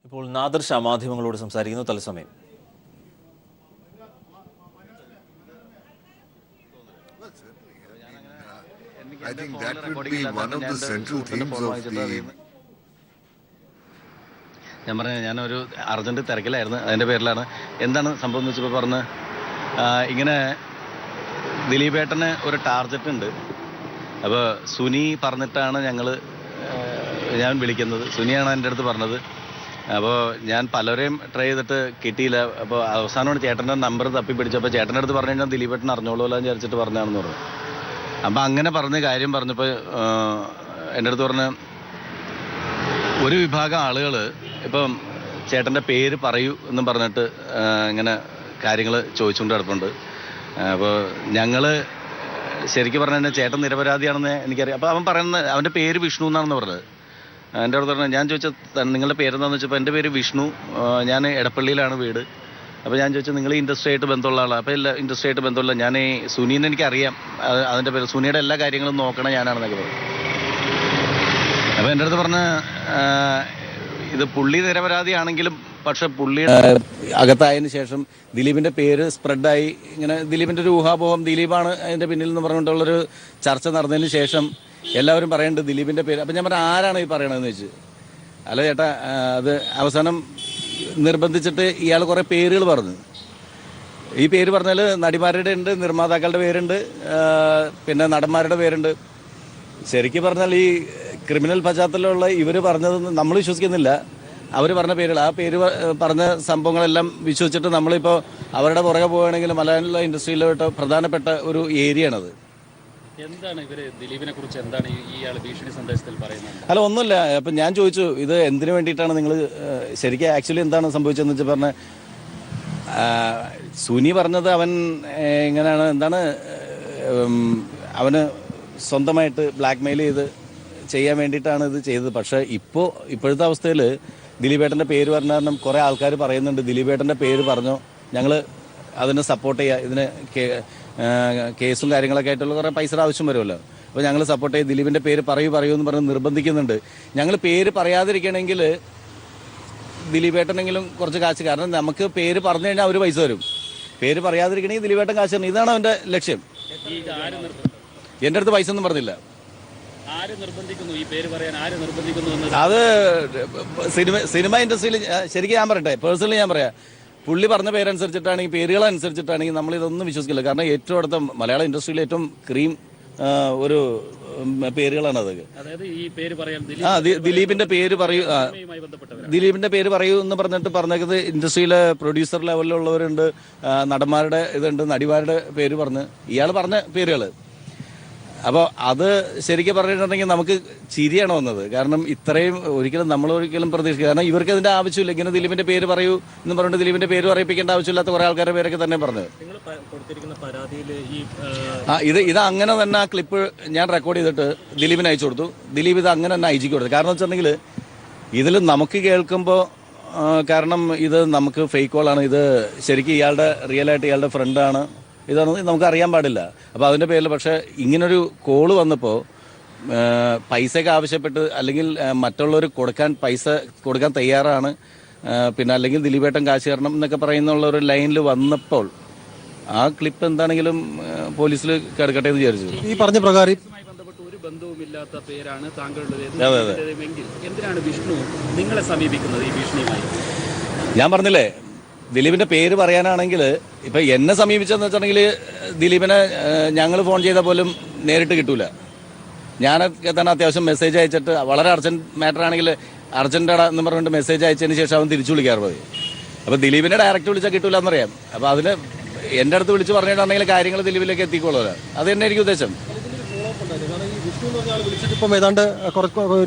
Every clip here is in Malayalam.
ഇപ്പോൾ നാദർ ഷാ മാധ്യമങ്ങളോട് സംസാരിക്കുന്നു തത്സമയം. I think that would be one of the central themes of the... ഞാൻ പറഞ്ഞ ഞാനൊരു അർജന്റ് തിരക്കിലായിരുന്നു, അതിൻ്റെ പേരിലാണ്. എന്താണ് സംഭവം എന്ന് വെച്ചപ്പോൾ പറഞ്ഞ് ഇങ്ങനെ ദിലീപേട്ടന് ഒരു ടാർജറ്റ് ഉണ്ട്. അപ്പോൾ സുനി പറഞ്ഞിട്ടാണ് ഞാൻ വിളിക്കുന്നത്. സുനിയാണ് എൻ്റെ അടുത്ത് പറഞ്ഞത്. അപ്പോൾ ഞാൻ പലരെയും ട്രൈ ചെയ്തിട്ട് കിട്ടിയില്ല. അപ്പോൾ അവസാനമാണ് ചേട്ടൻ്റെ നമ്പർ തപ്പി പിടിച്ചപ്പോൾ ചേട്ടൻ്റെ അടുത്ത് പറഞ്ഞു കഴിഞ്ഞാൽ ദിലീപേട്ടൻ അറിഞ്ഞോളൂല്ലോ എന്ന് വിചാരിച്ചിട്ട് പറഞ്ഞാണെന്ന് പറഞ്ഞു. അപ്പം അങ്ങനെ കാര്യം പറഞ്ഞപ്പോൾ എൻ്റെ അടുത്ത് പറഞ്ഞ് ഒരു വിഭാഗം ആളുകൾ ഇപ്പം ചേട്ടൻ്റെ പേര് പറയൂ എന്നും പറഞ്ഞിട്ട് ഇങ്ങനെ കാര്യങ്ങൾ ചോദിച്ചുകൊണ്ട് കിടപ്പുണ്ട്. അപ്പോൾ ഞങ്ങൾ ശരിക്കും പറഞ്ഞു കഴിഞ്ഞാൽ ചേട്ടൻ നിരപരാധിയാണെന്ന് എനിക്കറിയാം. അപ്പോൾ അവൻ പറയുന്നത് അവൻ്റെ പേര് വിഷ്ണു എന്നാണെന്ന് പറഞ്ഞത്. എൻ്റെ അടുത്ത് പറഞ്ഞത്, ഞാൻ ചോദിച്ചത് നിങ്ങളുടെ പേരെന്താണെന്ന് വെച്ചപ്പോൾ എൻ്റെ പേര് വിഷ്ണു, ഞാൻ എടപ്പള്ളിയിലാണ് വീട്. അപ്പോൾ ഞാൻ ചോദിച്ചത് നിങ്ങൾ ഇൻഡസ്ട്രി ആയിട്ട് ബന്ധമുള്ള ആളാണ്? അപ്പോൾ ഇല്ല, ഇൻഡസ്ട്രി ആയിട്ട് ബന്ധമുള്ള ഞാൻ സുനീനെ എനിക്കറിയാം, അതിൻ്റെ പേര് സുനിയുടെ എല്ലാ കാര്യങ്ങളും നോക്കണം ഞാനാണെന്നൊക്കെ പറഞ്ഞു. അപ്പോൾ എൻ്റെ അടുത്ത് പറഞ്ഞ് ഇത് പുള്ളി നിരപരാധിയാണെങ്കിലും പക്ഷെ പുള്ളിയുടെ അകത്തായതിനു ശേഷം ദിലീപിൻ്റെ പേര് സ്പ്രെഡായി. ഇങ്ങനെ ദിലീപിൻ്റെ ഒരു ഊഹാപോഹം ദിലീപാണ് അതിൻ്റെ പിന്നിൽ എന്ന് പറഞ്ഞിട്ടുള്ളൊരു ചർച്ച നടന്നതിന് ശേഷം എല്ലാവരും പറയുന്നുണ്ട് ദിലീപിൻ്റെ പേര്. അപ്പം ഞാൻ പറഞ്ഞ ആരാണ് ഈ പറയണതെന്ന് വെച്ച്. അല്ല ചേട്ടാ, അത് അവസാനം നിർബന്ധിച്ചിട്ട് ഇയാൾ കുറേ പേരുകൾ പറഞ്ഞു. ഈ പേര് പറഞ്ഞാൽ നടിമാരുടെ ഉണ്ട്, നിർമ്മാതാക്കളുടെ പേരുണ്ട്, പിന്നെ നടന്മാരുടെ പേരുണ്ട്. ശരിക്കും പറഞ്ഞാൽ ഈ ക്രിമിനൽ പശ്ചാത്തലമുള്ള ഇവർ പറഞ്ഞത് നമ്മൾ വിശ്വസിക്കുന്നില്ല. അവർ പറഞ്ഞ പേരുകൾ, ആ പേര് പറഞ്ഞ സംഭവങ്ങളെല്ലാം വിശ്വസിച്ചിട്ട് നമ്മളിപ്പോൾ അവരുടെ പുറകെ പോവുകയാണെങ്കിൽ മലയാള ഇൻഡസ്ട്രിയിലോട്ട് പ്രധാനപ്പെട്ട ഒരു ഏരിയ ആണത്. എന്താണ് ഇവര് ദിലീപിനെ കുറിച്ച് എന്താണ് ഇയാൾ ഭീഷണി സന്ദേശത്തിൽ പറയുന്നത്? അല്ല, ഒന്നുമില്ല. അപ്പം ഞാൻ ചോദിച്ചു ഇത് എന്തിനു വേണ്ടിയിട്ടാണ് നിങ്ങൾ ശരിക്കും ആക്ച്വലി എന്താണ് സംഭവിച്ചതെന്ന് വെച്ചാൽ പറഞ്ഞ സുനി പറഞ്ഞത് അവൻ എങ്ങനെയാണ് എന്താണ് അവന് സ്വന്തമായിട്ട് ബ്ലാക്ക് മെയിൽ ചെയ്യാൻ വേണ്ടിയിട്ടാണ് ഇത് ചെയ്തത്. പക്ഷേ ഇപ്പോഴത്തെ അവസ്ഥയിൽ ദിലീപേട്ടൻ്റെ പേര് പറഞ്ഞ കാരണം കുറേ ആൾക്കാർ പറയുന്നുണ്ട് ദിലീപേട്ടൻ്റെ പേര് പറഞ്ഞോ, ഞങ്ങൾ അതിനെ സപ്പോർട്ട് ചെയ്യുക, ഇതിന് കേസും കാര്യങ്ങളൊക്കെ ആയിട്ടുള്ള കുറേ പൈസയുടെ ആവശ്യം വരുമല്ലോ, അപ്പോൾ ഞങ്ങൾ സപ്പോർട്ട് ചെയ്ത് ദിലീപിൻ്റെ പേര് പറയൂ എന്ന് പറഞ്ഞ് നിർബന്ധിക്കുന്നുണ്ട്. ഞങ്ങൾ പേര് പറയാതിരിക്കണമെങ്കിൽ ദിലീപേട്ടനെങ്കിലും കുറച്ച് കാശ്, കാരണം നമുക്ക് പേര് പറഞ്ഞു കഴിഞ്ഞാൽ അവർ പൈസ തരും. പേര് പറയാതിരിക്കണമെങ്കിൽ ദിലീപേട്ടൻ കാശ് തരണം. ഇതാണ് അവൻ്റെ ലക്ഷ്യം. എൻ്റെ അടുത്ത് പൈസ ഒന്നും പറഞ്ഞില്ല. അത് സിനിമ ഇൻഡസ്ട്രിയിൽ ശരിക്കും ഞാൻ പറയട്ടെ, പേഴ്സണലി ഞാൻ പറയാം, പുള്ളി പറഞ്ഞ പേരനുസരിച്ചിട്ടാണെങ്കിൽ പേരുകളനുസരിച്ചിട്ടാണെങ്കിൽ നമ്മളിതൊന്നും വിശ്വസിക്കില്ല. കാരണം ഏറ്റവും അടുത്ത മലയാള ഇൻഡസ്ട്രിയിലെ ഏറ്റവും ക്രീം ഒരു പേരുകളാണ് അതൊക്കെ. ദിലീപിന്റെ പേര് പറയൂ, ദിലീപിന്റെ പേര് പറയൂ എന്ന് പറഞ്ഞേക്കുന്നത് ഇൻഡസ്ട്രിയിലെ പ്രൊഡ്യൂസർ ലെവലിലുള്ളവരുണ്ട്, നടന്മാരുടെ ഇതുണ്ട്, നടിമാരുടെ പേര് പറഞ്ഞ് ഇയാൾ പറഞ്ഞ പേരുകൾ. അപ്പോൾ അത് ശരിക്കും പറഞ്ഞിട്ടുണ്ടെങ്കിൽ നമുക്ക് ചിരിയാണ് വന്നത്. കാരണം ഇത്രയും നമ്മളൊരിക്കലും പ്രതീക്ഷിക്കുക. കാരണം ഇവർക്ക് അതിൻ്റെ ആവശ്യമില്ല. ഇങ്ങനെ ദിലീപിൻ്റെ പേര് പറയൂ എന്ന് പറഞ്ഞിട്ട് ദിലീപിൻ്റെ പേര് പറയിപ്പിക്കേണ്ട ആവശ്യമില്ലാത്ത കുറേ ആൾക്കാരുടെ പേരൊക്കെ തന്നെ പറഞ്ഞത്. ഇത് അങ്ങനെ തന്നെ ആ ക്ലിപ്പ് ഞാൻ റെക്കോർഡ് ചെയ്തിട്ട് ദിലീപിന് അയച്ചു കൊടുത്തു. ദിലീപ് ഇത് അങ്ങനെ തന്നെ ഐജിക്ക് കൊടുത്തു. കാരണം വെച്ചിട്ടുണ്ടെങ്കിൽ ഇതിൽ നമുക്ക് കേൾക്കുമ്പോൾ, കാരണം ഇത് നമുക്ക് ഫേക്ക് കോളാണ്, ഇത് ശരിക്കും ഇയാളുടെ റിയലായിട്ട് ഇയാളുടെ ഫ്രണ്ടാണ്, ഇതാണ് നമുക്ക് അറിയാൻ പാടില്ല. അപ്പോൾ അതിൻ്റെ പേരിൽ പക്ഷേ ഇങ്ങനൊരു കോള് വന്നപ്പോൾ പൈസയൊക്കെ ആവശ്യപ്പെട്ട് അല്ലെങ്കിൽ മറ്റുള്ളവർ പൈസ കൊടുക്കാൻ തയ്യാറാണ്, പിന്നെ അല്ലെങ്കിൽ ദിലീപേട്ടൻ കാശ് തരണം എന്നൊക്കെ പറയുന്നുള്ള ഒരു ലൈനിൽ വന്നപ്പോൾ ആ ക്ലിപ്പ് എന്താണെങ്കിലും പോലീസിൽ കിടക്കട്ടെ എന്ന് വിചാരിച്ചു. ഈ പറഞ്ഞ പ്രകാരം ഒരു ബന്ധവുമില്ലാത്ത പേരാണ് താങ്കളുടെ, എന്തിനാണ് വിഷ്ണു നിങ്ങളെ സമീപിക്കുന്നത് ഈ ഭീഷണിയുമായി? ഞാൻ പറഞ്ഞില്ലേ, ദിലീപിൻ്റെ പേര് പറയാനാണെങ്കിൽ ഇപ്പം എന്നെ സമീപിച്ചെന്ന് വെച്ചിട്ടുണ്ടെങ്കിൽ ദിലീപിനെ ഞങ്ങൾ ഫോൺ ചെയ്താൽ പോലും നേരിട്ട് കിട്ടൂല. ഞാനൊക്കെ തന്നെ അത്യാവശ്യം മെസ്സേജ് അയച്ചിട്ട് വളരെ അർജൻറ്റ് മാറ്റർ ആണെങ്കിൽ അർജൻറ്റാണ് എന്ന് പറഞ്ഞിട്ട് മെസ്സേജ് അയച്ചതിന് ശേഷം അവൻ തിരിച്ചു വിളിക്കാറുള്ളത്. അപ്പോൾ ദിലീപിനെ ഡയറക്റ്റ് വിളിച്ചാൽ കിട്ടൂല എന്നറിയാം. അപ്പോൾ അതിന് എൻ്റെ അടുത്ത് വിളിച്ച് പറഞ്ഞിട്ടുണ്ടെങ്കിൽ കാര്യങ്ങൾ ദിലീപിലേക്ക് എത്തിക്കോളൂല. അത് തന്നെ എനിക്ക് ഉദ്ദേശം. ഇപ്പം ഏതാണ്ട്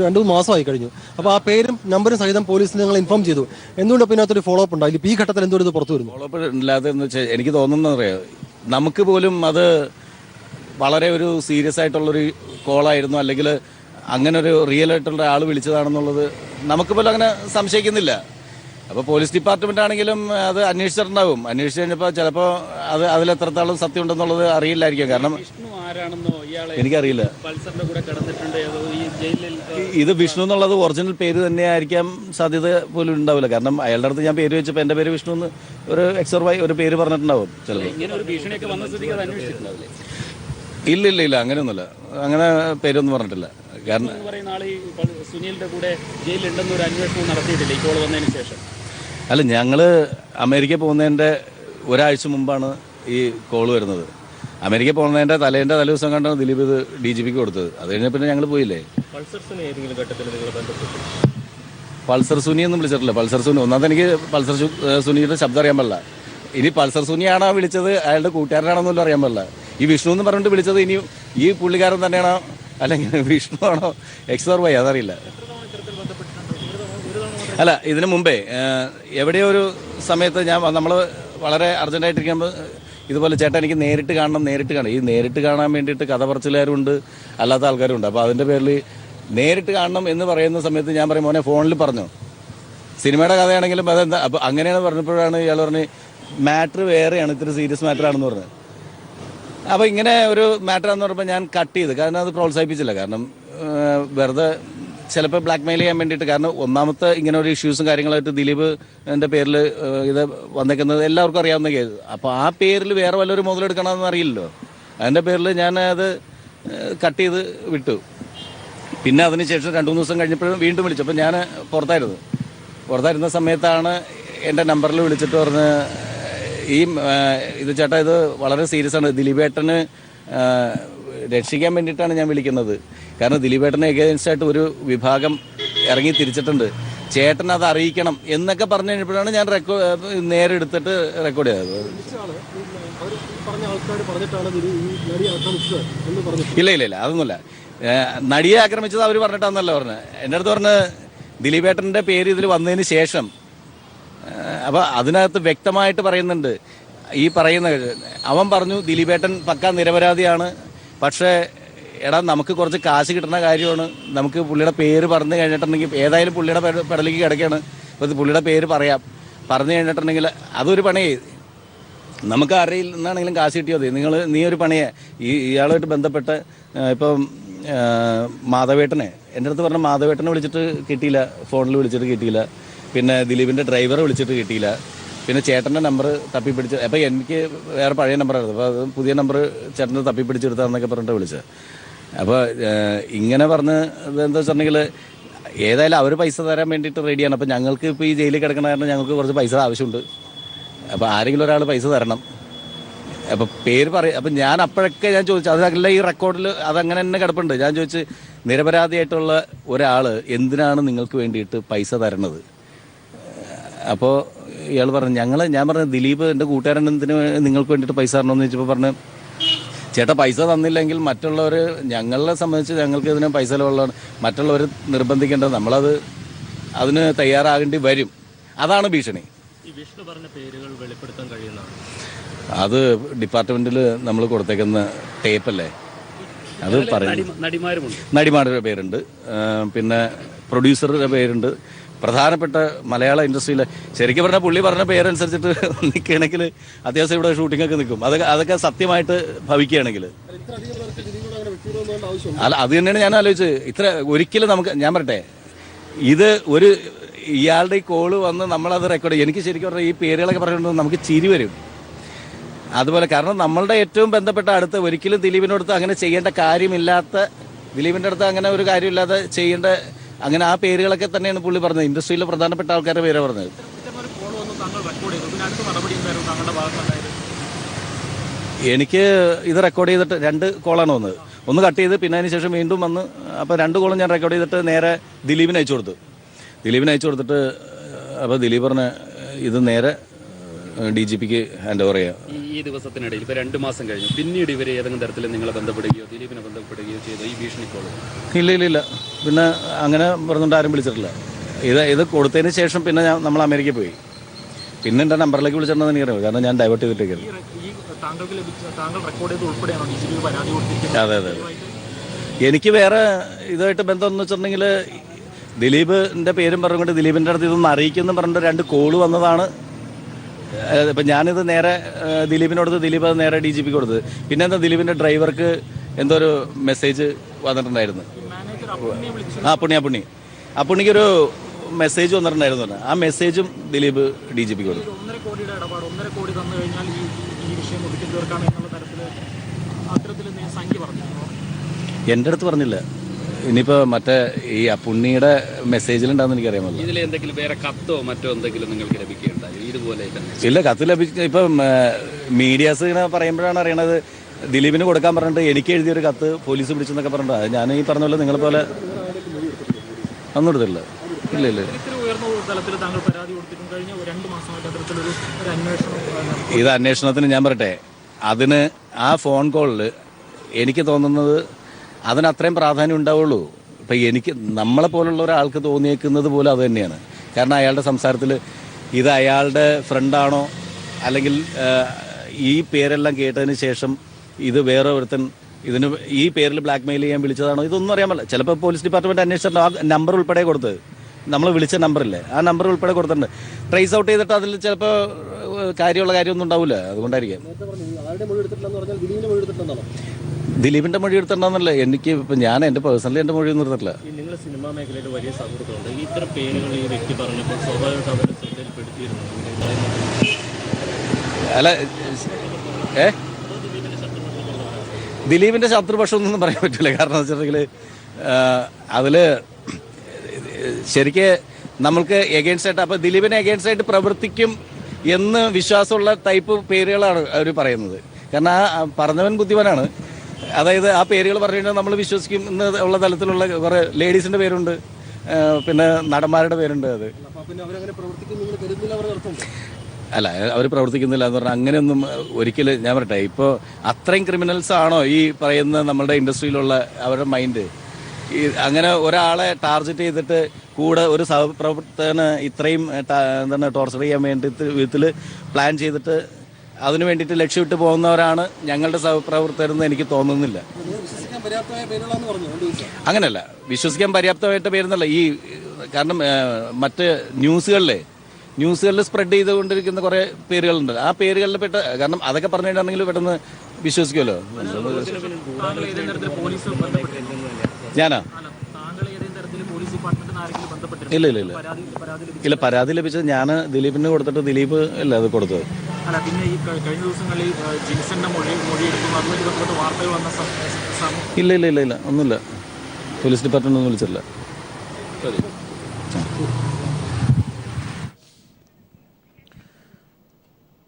2 മാസമായി കഴിഞ്ഞു. അപ്പോൾ ആ പേരും നമ്പറും സഹിതം പോലീസിന് നിങ്ങൾ ഇൻഫോം ചെയ്തു. എന്തുകൊണ്ട് പിന്നെ അതൊരു ഫോളോ അപ്പ് ഉണ്ടായില്ല? ഈ ഘട്ടത്തിൽ എന്തുകൊണ്ട് ഇത് പുറത്തു വരുന്നു? ഫോളോ അപ്പ് ഇല്ലാതെന്ന് വെച്ചാൽ എനിക്ക് തോന്നുന്നറിയാം, നമുക്ക് പോലും അത് വളരെ ഒരു സീരിയസ് ആയിട്ടുള്ളൊരു കോളായിരുന്നു, അല്ലെങ്കിൽ അങ്ങനെ ഒരു റിയൽ ആയിട്ടുള്ള ആൾ വിളിച്ചതാണെന്നുള്ളത് നമുക്ക് പോലും അങ്ങനെ സംശയിക്കുന്നില്ല. അപ്പോൾ പോലീസ് ഡിപ്പാർട്ട്മെന്റ് ആണെങ്കിലും അത് അന്വേഷിച്ചിട്ടുണ്ടാവും. അന്വേഷിച്ച് കഴിഞ്ഞപ്പോൾ ചിലപ്പോൾ അതിലെത്രത്തോളം സത്യം ഉണ്ടെന്നുള്ളത് അറിയില്ലായിരിക്കും. കാരണം എനിക്കറിയില്ല. ജയിലിൽ ഇത് വിഷ്ണു എന്നുള്ളത് ഒറിജിനൽ പേര് തന്നെയായിരിക്കാം സാധ്യത പോലും ഉണ്ടാവില്ല. കാരണം അയാളുടെ അടുത്ത് ഞാൻ പേര് വെച്ചപ്പോൾ എൻ്റെ പേര് വിഷ്ണു എന്ന് ഒരു എക്സർവായി ഒരു പേര് പറഞ്ഞിട്ടുണ്ടാവും ചിലപ്പോൾ. ഇങ്ങനെ ഒരു ഭീഷണിയൊക്കെ വന്ന സ്ഥിതിക്ക് അത് അന്വേഷിച്ചിട്ടുണ്ടാവില്ലേ? ഇല്ല അങ്ങനെയൊന്നുമില്ല, അങ്ങനെ പേരൊന്നും പറഞ്ഞിട്ടില്ല. കാരണം എന്ന് പറയുന്ന ആൾ ഈ സുനിലിന്റെ കൂടെ ജയിലിലുണ്ടെന്ന് ഒരു അന്വേഷണം നടത്തിയിട്ടില്ല ഈ കോൾ വന്നതിന് ശേഷം? അല്ല, ഞങ്ങൾ അമേരിക്ക പോകുന്നതിൻ്റെ ഒരാഴ്ച മുമ്പാണ് ഈ കോള് വരുന്നത്. അമേരിക്ക പോകുന്നതിൻ്റെ തലേ ദിവസം കണ്ടാണ് ദിലീപ് ഇത് DGPക്ക് കൊടുത്തത്. അത് കഴിഞ്ഞ പിന്നെ ഞങ്ങൾ പോയില്ലേ. പൾസർ സുനിയൊന്നും വിളിച്ചിട്ടില്ല. പൾസർ സുനി ഒന്നാമത് എനിക്ക് പൾസർ സുനിയുടെ ശബ്ദം അറിയാൻ പാടില്ല. ഇനി പൾസർ സുനിയാണോ വിളിച്ചത് അയാളുടെ കൂട്ടുകാരനാണെന്നൊന്നും അറിയാൻ പാടില്ല. ഈ വിഷ്ണു എന്ന് പറഞ്ഞിട്ട് വിളിച്ചത് ഇനി ഈ പുള്ളിക്കാരൻ തന്നെയാണോ അല്ലെങ്കിൽ വിഷ്ണു ആണോ XY അതറിയില്ല. അല്ല, ഇതിനു മുമ്പേ എവിടെയോ ഒരു സമയത്ത് നമ്മൾ വളരെ അർജൻറ്റായിട്ടിരിക്കുമ്പോൾ ഇതുപോലെ ചേട്ടാ എനിക്ക് നേരിട്ട് കാണണം. ഈ നേരിട്ട് കാണാൻ വേണ്ടിയിട്ട് കഥ പറച്ചിലാരുണ്ട്, അല്ലാത്ത ആൾക്കാരുണ്ട്. അപ്പോൾ അതിൻ്റെ പേരിൽ നേരിട്ട് കാണണം എന്ന് പറയുന്ന സമയത്ത് ഞാൻ പറയും മോനെ ഫോണിൽ പറഞ്ഞു, സിനിമയുടെ കഥയാണെങ്കിലും അതെന്താ. അപ്പോൾ അങ്ങനെയാണ് പറഞ്ഞപ്പോഴാണ് ഇയാൾ പറഞ്ഞ് മാറ്റർ വേറെയാണ്, ഇത്തിരി സീരിയസ് മാറ്ററാണെന്ന് പറഞ്ഞത്. അപ്പോൾ ഇങ്ങനെ ഒരു മാറ്ററാണെന്ന് പറഞ്ഞപ്പോൾ ഞാൻ കട്ട് ചെയ്ത്, കാരണം അത് പ്രോത്സാഹിപ്പിച്ചില്ല. കാരണം വെറുതെ ചിലപ്പോൾ ബ്ലാക്ക് മെയിൽ ചെയ്യാൻ വേണ്ടിയിട്ട്. കാരണം ഒന്നാമത്തെ ഇങ്ങനെ ഒരു ഇഷ്യൂസും കാര്യങ്ങളായിട്ട് ദിലീപ് എൻ്റെ പേരിൽ ഇത് വന്നേക്കുന്നത് എല്ലാവർക്കും അറിയാവുന്ന കേസ്. അപ്പോൾ ആ പേരിൽ വേറെ വല്ലൊരു മുതലെടുക്കണമെന്ന് അറിയില്ലല്ലോ. അതിൻ്റെ പേരിൽ ഞാൻ അത് കട്ട് ചെയ്ത് വിട്ടു. പിന്നെ അതിനുശേഷം 2-3 ദിവസം കഴിഞ്ഞപ്പോഴും വീണ്ടും വിളിച്ചു. അപ്പോൾ ഞാൻ പുറത്തായിരുന്ന സമയത്താണ് എൻ്റെ നമ്പറിൽ വിളിച്ചിട്ട് പറഞ്ഞ് ഇത് ചേട്ടാ ഇത് വളരെ സീരിയസ് ആണ്, ദിലീപേട്ടന് രക്ഷിക്കാൻ വേണ്ടിയിട്ടാണ് ഞാൻ വിളിക്കുന്നത്. കാരണം ദിലീപേട്ടനെ എഗെയിൻസ്റ്റ് ആയിട്ട് ഒരു വിഭാഗം ഇറങ്ങി തിരിച്ചിട്ടുണ്ട്, ചേട്ടൻ അത് അറിയിക്കണം എന്നൊക്കെ പറഞ്ഞു കഴിഞ്ഞപ്പോഴാണ് ഞാൻ നേരെ എടുത്തിട്ട് റെക്കോർഡ് ചെയ്തത്. ഇല്ല അതൊന്നുമില്ല. നടിയെ ആക്രമിച്ചത് അവർ പറഞ്ഞിട്ടാന്നല്ല പറഞ്ഞത്. എൻ്റെ അടുത്ത് പറഞ്ഞ് ദിലീപേട്ടൻ്റെ പേര് ഇതിൽ വന്നതിന് ശേഷം. അപ്പോൾ അതിനകത്ത് വ്യക്തമായിട്ട് പറയുന്നുണ്ട്, ഈ പറയുന്ന അവൻ പറഞ്ഞു ദിലീപേട്ടൻ പക്കാ നിരപരാധിയാണ്, പക്ഷേ എടാ നമുക്ക് കുറച്ച് കാശ് കിട്ടുന്ന കാര്യമാണ്, നമുക്ക് പുള്ളിയുടെ പേര് പറഞ്ഞു കഴിഞ്ഞിട്ടുണ്ടെങ്കിൽ ഏതായാലും പുള്ളിയുടെ പെടലേക്ക് കിടക്കുകയാണ്, അപ്പോൾ പുള്ളിയുടെ പേര് പറഞ്ഞു കഴിഞ്ഞിട്ടുണ്ടെങ്കിൽ അതൊരു പണിയേ, നമുക്ക് അറിയില്ല എന്നാണെങ്കിലും കാശ് കിട്ടിയോ നീ ഒരു പണിയെ. ഇയാളുമായിട്ട് ബന്ധപ്പെട്ട് ഇപ്പം മാധവേട്ടനെ എൻ്റെ അടുത്ത് പറഞ്ഞ മാധവേട്ടനെ വിളിച്ചിട്ട് കിട്ടിയില്ല, ഫോണിൽ വിളിച്ചിട്ട് കിട്ടിയില്ല. പിന്നെ ദിലീപിൻ്റെ ഡ്രൈവറെ വിളിച്ചിട്ട് കിട്ടിയില്ല. പിന്നെ ചേട്ടൻ്റെ നമ്പർ തപ്പിപ്പിടിച്ച്, അപ്പോൾ എനിക്ക് വേറെ പഴയ നമ്പറായിരുന്നു, അപ്പോൾ അത് പുതിയ നമ്പർ ചേട്ടൻ്റെ തപ്പിപ്പിടിച്ചെടുത്താന്നൊക്കെ പറഞ്ഞിട്ട് വിളിച്ചത്. അപ്പോൾ ഇങ്ങനെ പറഞ്ഞ് എന്താ വെച്ചിട്ടുണ്ടെങ്കിൽ ഏതായാലും അവർ പൈസ തരാൻ വേണ്ടിയിട്ട് റെഡിയാണ്. അപ്പോൾ ഞങ്ങൾക്ക് ഇപ്പോൾ ഈ ജയിലിൽ കിടക്കണ കാരണം ഞങ്ങൾക്ക് കുറച്ച് പൈസ ആവശ്യമുണ്ട്. അപ്പോൾ ആരെങ്കിലും ഒരാൾ പൈസ തരണം. അപ്പോൾ പേര് പറയും. അപ്പം ഞാൻ അപ്പോഴൊക്കെ ഞാൻ ചോദിച്ചു, അതല്ല ഈ റെക്കോർഡിൽ അതങ്ങനെ തന്നെ കിടപ്പുണ്ട്. ഞാൻ ചോദിച്ച് നിരപരാധിയായിട്ടുള്ള ഒരാൾ എന്തിനാണ് നിങ്ങൾക്ക് വേണ്ടിയിട്ട് പൈസ തരണത്? അപ്പോൾ ഇയാൾ പറഞ്ഞു ഞാൻ പറഞ്ഞു ദിലീപ് എൻ്റെ കൂട്ടുകാരൻ എന്തിന് നിങ്ങൾക്ക് വേണ്ടിയിട്ട് പൈസ തരണമെന്ന് ചോദിച്ചപ്പോൾ പറഞ്ഞു ചേട്ടാ പൈസ തന്നില്ലെങ്കിൽ മറ്റുള്ളവർ ഞങ്ങളെ സംബന്ധിച്ച് ഞങ്ങൾക്ക് ഇതിന് പൈസ ചിലവുള്ളതാണ്, മറ്റുള്ളവർ നിർബന്ധിക്കേണ്ടത് അതിന് തയ്യാറാകേണ്ടി വരും. അതാണ് ഭീഷണി. ഈ വിഷ്ണു പറഞ്ഞ പേരുകൾ വെളിപ്പെടുത്താൻ കഴിയുന്നതാണ്. അത് ഡിപ്പാർട്ട്മെന്റിൽ നമ്മൾ കൊടുത്തേക്കുന്ന ടേപ്പല്ലേ, അത് പറയും. നടിമാരുടെ പേരുണ്ട്, പിന്നെ പ്രൊഡ്യൂസറുടെ പേരുണ്ട്, പ്രധാനപ്പെട്ട മലയാള ഇൻഡസ്ട്രിയിലെ ശരിക്കും പറഞ്ഞാൽ പുള്ളി പറഞ്ഞ പേരനുസരിച്ചിട്ട് നിൽക്കുകയാണെങ്കിൽ അത്യാവശ്യം ഇവിടെ ഷൂട്ടിങ്ങൊക്കെ നിൽക്കും. അതൊക്കെ സത്യമായിട്ട് ഭവിക്കുകയാണെങ്കിൽ അല്ല, അത് തന്നെയാണ് ഞാൻ ആലോചിച്ചത്. ഇത്ര ഒരിക്കലും ഞാൻ പറയട്ടെ, ഇത് ഇയാളുടെ ഈ കോള് വന്ന് നമ്മളത് റെക്കോർഡ് ചെയ്യും. എനിക്ക് ശരിക്കും പറഞ്ഞാൽ ഈ പേരുകളൊക്കെ പറയുന്നത് നമുക്ക് ചിരി വരും. അതുപോലെ കാരണം നമ്മളുടെ ഏറ്റവും ബന്ധപ്പെട്ട അടുത്ത് ഒരിക്കലും ദിലീപിനടുത്ത് അങ്ങനെ ചെയ്യേണ്ട കാര്യമില്ലാത്ത, ദിലീപിൻ്റെ അടുത്ത് അങ്ങനെ ഒരു കാര്യമില്ലാതെ ചെയ്യേണ്ട അങ്ങനെ ആ പേരുകളൊക്കെ തന്നെയാണ് പുള്ളി പറഞ്ഞത്. ഇൻഡസ്ട്രിയിലെ പ്രധാനപ്പെട്ട ആൾക്കാരുടെ പേരാണ് പറഞ്ഞത്. എനിക്ക് ഇത് റെക്കോർഡ് ചെയ്തിട്ട് 2 കോളാണ് വന്നത്. ഒന്ന് കട്ട് ചെയ്ത് പിന്നെ അതിന് ശേഷം വീണ്ടും വന്ന്, അപ്പോൾ 2 കോളും ഞാൻ റെക്കോർഡ് ചെയ്തിട്ട് നേരെ ദിലീപിന് അയച്ചു കൊടുത്തിട്ട് അപ്പോൾ ദിലീപ് പറഞ്ഞ ഇത് നേരെ DGPക്ക് ഹാൻഡ് ഓവർ ചെയ്യാം. ഈ ദിവസത്തിനിടയിൽ ഇപ്പോൾ 2 മാസം കഴിഞ്ഞു, പിന്നീട് ഇവർ ഏതെങ്കിലും തരത്തിൽ നിങ്ങളെ ബന്ധപ്പെടുകയോ ദിലീപിനെ ബന്ധപ്പെടുകയോ ചെയ്തോ ഈ ഭീഷണി കോൾ? ഇല്ല. പിന്നെ അങ്ങനെ പറഞ്ഞുകൊണ്ട് ആരും വിളിച്ചിട്ടില്ല. ഇത് കൊടുത്തതിന് ശേഷം പിന്നെ നമ്മൾ അമേരിക്കയിൽ പോയി. പിന്നെ എൻ്റെ നമ്പറിലേക്ക് വിളിച്ചിട്ടുണ്ടെന്ന് എനിക്കറിയാം, കാരണം ഞാൻ ഡൈവേർട്ട് ചെയ്തിട്ടേക്കായിരുന്നു. അതെ. എനിക്ക് വേറെ ഇതായിട്ട് ബന്ധമെന്ന് വെച്ചിട്ടുണ്ടെങ്കിൽ ദിലീപിൻ്റെ പേരും പറഞ്ഞുകൊണ്ട് ദിലീപിൻ്റെ അടുത്ത് ഇതൊന്ന് അറിയിക്കുമെന്ന് പറഞ്ഞിട്ട് 2 കോള് വന്നതാണ്. ഇപ്പം ഞാനിത് നേരെ ദിലീപിനോട് ദിലീപ് അത് നേരെ DGPക്ക് കൊടുത്തത്. പിന്നെ എന്താ ദിലീപിൻ്റെ ഡ്രൈവർക്ക് എന്തോ ഒരു മെസ്സേജ് വന്നിട്ടുണ്ടായിരുന്നു. പുണ്ണി ആ പുണ്ണിക്കൊരു മെസ്സേജ് വന്നിട്ടുണ്ടായിരുന്നു. ആ മെസ്സേജും ദിലീപ് DGP കൊടുത്തു. 1.5 കോടിയുടെ ഇടപാട് 1.5 കോടി തന്നു കഴിഞ്ഞാൽ ഈ വിഷയം ഒതുക്കി തീർക്കാം എന്നുള്ള തരത്തിൽ അത്തരത്തിൽ സംഖ്യ പറഞ്ഞു. എൻ്റെ അടുത്ത് പറഞ്ഞില്ല. ഇനിയിപ്പോൾ മറ്റേ ഈ പുണ്ണിയുടെ മെസ്സേജിലുണ്ടാകുന്ന എനിക്കറിയാമല്ലോ. ഇതിൽ എന്തെങ്കിലും വേറെ കത്തോ മറ്റോ എന്തെങ്കിലും നിങ്ങൾക്ക് ലഭിക്കുകയുണ്ടായി ഇതുപോലെ തന്നെ? ഇല്ല, കത്ത് ലഭിച്ച ഇപ്പം മീഡിയാസ് ഇങ്ങനെ പറയുമ്പോഴാണ് അറിയണത് ദിലീപിന് കൊടുക്കാൻ പറഞ്ഞിട്ട് എനിക്ക് എഴുതിയൊരു കത്ത് പോലീസ് പിടിച്ചെന്നൊക്കെ പറഞ്ഞിട്ട് അത് ഞാൻ ഈ പറഞ്ഞ പോലെ നിങ്ങളെ പോലെ ഒന്നും എടുത്തില്ല. ഇല്ല ഇല്ല, ഉയർന്ന തലത്തിൽ താങ്കൾ പരാതി കൊടുത്തിട്ടും കഴിഞ്ഞ 2 മാസമായിട്ട് അത്തരത്തിലൊരു അന്വേഷണം. ഇത് അന്വേഷണത്തിന് ഞാൻ പറയട്ടെ, അതിന് ആ ഫോൺ കോളിൽ എനിക്ക് തോന്നുന്നത് അതിന് അത്രയും പ്രാധാന്യം ഉണ്ടാവുള്ളൂ. ഇപ്പം എനിക്ക് നമ്മളെ പോലുള്ള ഒരാൾക്ക് തോന്നിയേക്കുന്നത് പോലും അത് തന്നെയാണ്. കാരണം അയാളുടെ സംസാരത്തിൽ ഇത് അയാളുടെ ഫ്രണ്ടാണോ അല്ലെങ്കിൽ ഈ പേരെല്ലാം കേട്ടതിന് ശേഷം ഇത് വേറെ ഒരുത്തൻ ഇതിന് ഈ പേരിൽ ബ്ലാക്ക് മെയിൽ ചെയ്യാൻ വിളിച്ചതാണോ, ഇതൊന്നും അറിയാൻ പറ്റില്ല. ചിലപ്പോൾ പോലീസ് ഡിപ്പാർട്ട്മെൻറ്റ് അന്വേഷിച്ചിട്ട് ആ നമ്പർ ഉൾപ്പെടെ കൊടുത്തത്, നമ്മൾ വിളിച്ച നമ്പറില്ലേ ആ നമ്പർ ഉൾപ്പെടെ കൊടുത്തിട്ടുണ്ട്. ട്രേസ് ഔട്ട് ചെയ്തിട്ട് അതിൽ ചിലപ്പോൾ കാര്യമൊന്നും ഉണ്ടാവില്ല. അതുകൊണ്ടായിരിക്കും ദിലീപിൻ്റെ മൊഴി എടുത്തിട്ടുണ്ടെന്നല്ല എനിക്ക് ഇപ്പം ഞാൻ എൻ്റെ പേഴ്സണലി എൻ്റെ മൊഴി ഒന്നും എടുത്തിട്ടില്ല. നിങ്ങൾ സിനിമാ മേഖലയിൽ വലിയ സൗഹൃദമുണ്ട്. ഇത്തരം പേരുകൾ ഈ വ്യക്തി പറഞ്ഞപ്പോൾ സ്വാഭാവികമായിട്ട് അവരെ ശ്രദ്ധയിൽപ്പെടുത്തിയിരുന്നു. അല്ല ദിലീപിൻ്റെ ശത്രുപക്ഷമൊന്നും പറയാൻ പറ്റില്ല. കാരണം എന്ന് വെച്ചിട്ടുണ്ടെങ്കിൽ അതിൽ ശരിക്ക് നമ്മൾക്ക് എഗെയിൻസ്റ്റ് ആയിട്ട്, അപ്പോൾ ദിലീപിനെ എഗെയിൻസ്റ്റ് ആയിട്ട് പ്രവർത്തിക്കും എന്ന് വിശ്വാസമുള്ള ടൈപ്പ് പേരുകളാണ് അവർ പറയുന്നത്. കാരണം ആ പറഞ്ഞവൻ ബുദ്ധിമാനാണ്. അതായത് ആ പേരുകൾ പറഞ്ഞിട്ട് നമ്മൾ വിശ്വസിക്കും എന്നുള്ള തലത്തിലുള്ള കുറേ ലേഡീസിൻ്റെ പേരുണ്ട്, പിന്നെ നടന്മാരുടെ പേരുണ്ട്. അത് അല്ല, അവർ പ്രവർത്തിക്കുന്നില്ല എന്ന് പറഞ്ഞാൽ അങ്ങനെയൊന്നും ഒരിക്കലും ഞാൻ പറയട്ടെ. ഇപ്പോൾ അത്രയും ക്രിമിനൽസ് ആണോ ഈ പറയുന്ന നമ്മളുടെ ഇൻഡസ്ട്രിയിലുള്ള അവരുടെ മൈൻഡ്? ഈ അങ്ങനെ ഒരാളെ ടാർഗറ്റ് ചെയ്തിട്ട് കൂടെ ഒരു സഹപ്രവർത്തകന് ഇത്രയും എന്താണ് ടോർച്ചർ ചെയ്യാൻ വേണ്ടിയിട്ട് വിധത്തിൽ പ്ലാൻ ചെയ്തിട്ട് അതിനു വേണ്ടിയിട്ട് ലക്ഷ്യമിട്ട് പോകുന്നവരാണ് ഞങ്ങളുടെ സഹപ്രവർത്തകരെന്ന് എനിക്ക് തോന്നുന്നില്ല. അങ്ങനെയല്ല, വിശ്വസിക്കാൻ പര്യാപ്തമായിട്ട് പേരുന്നല്ല ഈ. കാരണം മറ്റ് ന്യൂസുകളിൽ സ്പ്രെഡ് ചെയ്തുകൊണ്ടിരിക്കുന്ന കുറേ പേരുകളുണ്ട്. ആ പേരുകളിൽ പെട്ട, കാരണം അതൊക്കെ പറഞ്ഞിട്ടുണ്ടെങ്കിൽ പെട്ടെന്ന് വിശ്വസിക്കുമല്ലോ. ഞാനാ ഇല്ല ഇല്ല ഇല്ല ഇല്ല പരാതി ലഭിച്ചത് ഞാൻ ദിലീപിന് കൊടുത്തിട്ട് ദിലീപ് അല്ല അത് കൊടുത്തത്. ഇല്ല ഇല്ല ഇല്ല ഇല്ല ഒന്നുമില്ല, പോലീസ് ഡിപ്പാർട്ട്മെന്റ് ഒന്നും വിളിച്ചിട്ടില്ല.